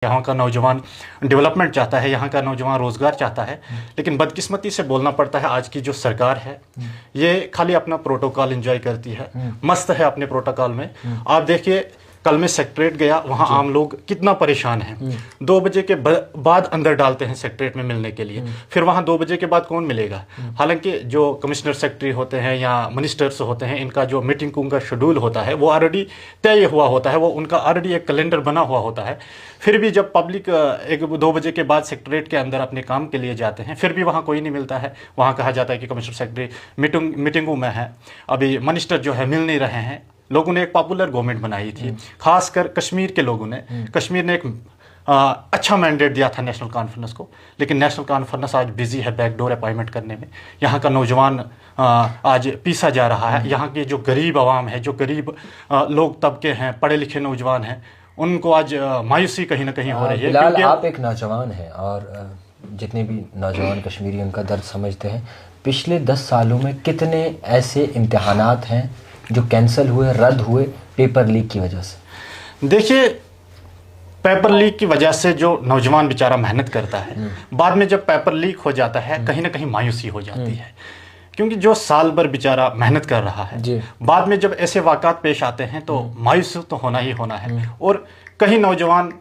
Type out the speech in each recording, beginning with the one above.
यहाँ का नौजवान डेवलपमेंट चाहता है, यहाँ का नौजवान रोज़गार चाहता है, लेकिन बदकिस्मती से बोलना पड़ता है आज की जो सरकार है ये खाली अपना प्रोटोकॉल एंजॉय करती है, मस्त है अपने प्रोटोकॉल में। आप देखिए कल मैं सेक्रेटरीट गया, वहाँ आम लोग कितना परेशान हैं। 2 बजे के बाद अंदर डालते हैं सेक्रेटरीट में मिलने के लिए, फिर वहाँ 2 बजे के बाद कौन मिलेगा। हालांकि जो कमिश्नर सेक्रेटरी होते हैं या मिनिस्टर्स होते हैं, इनका जो मीटिंग का शेड्यूल होता है वो ऑलरेडी तय हुआ होता है, वो उनका ऑलरेडी एक कैलेंडर बना हुआ होता है। फिर भी जब पब्लिक 1-2 बजे के बाद सेक्रेटरीट के अंदर अपने काम के लिए जाते हैं, फिर भी वहाँ कोई नहीं मिलता है। वहाँ कहा जाता है कि कमिश्नर सेक्रेटरी मीटिंगों में है, अभी मिनिस्टर जो है मिल नहीं रहे हैं। लोगों ने एक पॉपुलर गवर्नमेंट बनाई थी, खासकर कश्मीर के लोगों ने। कश्मीर ने एक अच्छा मैंडेट दिया था नेशनल कॉन्फ्रेंस को, लेकिन नेशनल कॉन्फ्रेंस आज बिजी है बैकडोर अपॉइंटमेंट करने में। यहाँ का नौजवान आज पीसा जा रहा है। यहाँ के जो गरीब आवाम है, जो गरीब लोग तबके हैं, पढ़े लिखे नौजवान हैं, उनको आज मायूसी कहीं ना कहीं हो रही है। बिलाल, आप एक नौजवान हैं और जितने भी नौजवान कश्मीरी उनका दर्द समझते हैं। पिछले 10 सालों में कितने ऐसे इम्तिहानात हैं जो कैंसिल हुए, रद्द हुए पेपर लीक की वजह से? देखिए, पेपर लीक की वजह से जो नौजवान बेचारा मेहनत करता है, बाद में जब पेपर लीक हो जाता है कहीं ना कहीं मायूसी हो जाती है, क्योंकि जो साल भर बेचारा मेहनत कर रहा है, बाद में जब ऐसे वाक़ात पेश आते हैं तो मायूस तो होना ही होना है। और कहीं नौजवान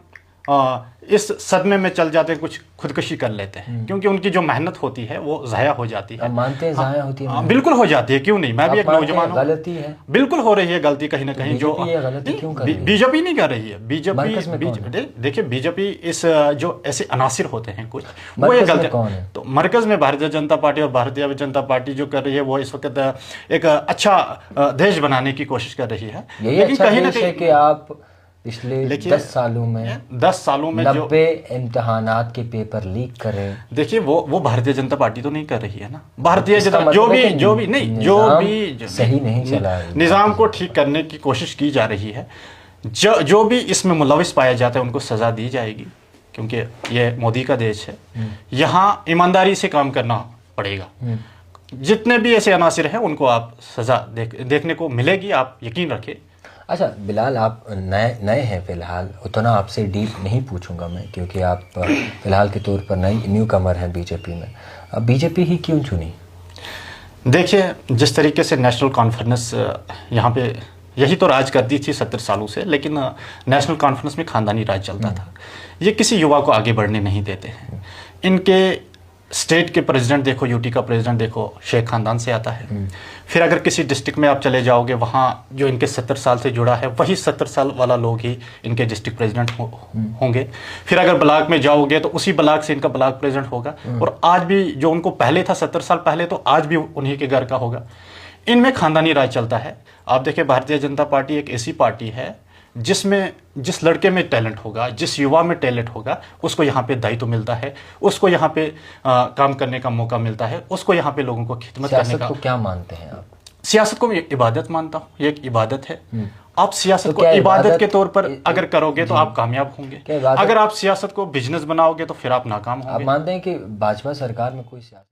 इस सदमे में चल जाते हैं, कुछ खुदकशी कर लेते हैं, क्योंकि उनकी जो मेहनत होती है वो ज़ाया हो जाती है। मानते हैं ज़ाया होती है? बिल्कुल हो जाती है, क्यों नहीं। मैं भी एक नौजवान हूँ। गलती है, बिल्कुल हो रही है गलती कहीं ना कहीं। जो बीजेपी नहीं कर रही है, देखिए बीजेपी इस जो ऐसे अनासिर होते हैं कुछ, वो ये गलती है। तो मरकज में भारतीय जनता पार्टी, और भारतीय जनता पार्टी जो कर रही है वो इस वक्त एक अच्छा देश बनाने की कोशिश कर रही है। लेकिन कहीं ना कहीं कि आप पिछले 10 सालों में 90 इम्तिहानात के पेपर लीक करें। देखिए वो भारतीय जनता पार्टी तो नहीं कर रही है ना। भारतीय जनता जो भी सही नहीं चला है, निज़ाम को ठीक करने की कोशिश की जा रही है। जो भी इसमें मुलविस पाया जाता है उनको सज़ा दी जाएगी, क्योंकि ये मोदी का देश है। यहाँ ईमानदारी से काम करना पड़ेगा। जितने भी ऐसे अनासिर हैं उनको आप सज़ा देखने को मिलेगी, आप यकीन रखें। अच्छा बिलाल, आप नए हैं फ़िलहाल, उतना आपसे डीप नहीं पूछूंगा मैं, क्योंकि आप फ़िलहाल के तौर पर न्यू कमर हैं बीजेपी में। अब बीजेपी ही क्यों चुनी? देखिए, जिस तरीके से नेशनल कॉन्फ्रेंस यहाँ पे यही तो राज करती थी 70 सालों से, लेकिन नेशनल कॉन्फ्रेंस में खानदानी राज चलता था। ये किसी युवा को आगे बढ़ने नहीं देते हैं। इनके स्टेट के प्रेसिडेंट देखो, यूटी का प्रेसिडेंट देखो, शेख खानदान से आता है। फिर अगर किसी डिस्ट्रिक्ट में आप चले जाओगे, वहाँ जो इनके 70 साल से जुड़ा है वही 70 साल वाला लोग ही इनके डिस्ट्रिक्ट प्रेसिडेंट होंगे। फिर अगर ब्लॉक में जाओगे तो उसी ब्लॉक से इनका ब्लॉक प्रेसिडेंट होगा। और आज भी जो उनको पहले था 70 साल पहले, तो आज भी उन्हीं के घर का होगा। इनमें खानदानी राज चलता है। आप देखिए, भारतीय जनता पार्टी एक ऐसी पार्टी है जिसमें जिस लड़के में टैलेंट होगा, जिस युवा में टैलेंट होगा, उसको यहाँ पे दायित्व मिलता है, उसको यहाँ पे काम करने का मौका मिलता है, उसको यहाँ पे लोगों को खिदमत करने का। को क्या मानते हैं आप? सियासत को मैं इबादत मानता हूँ, ये एक इबादत है। आप सियासत को इबादत के तौर पर अगर करोगे तो आप कामयाब होंगे। अगर आप सियासत को बिजनेस बनाओगे तो फिर आप नाकाम होंगे। आप मानते हैं कि भाजपा सरकार में कोई सियासत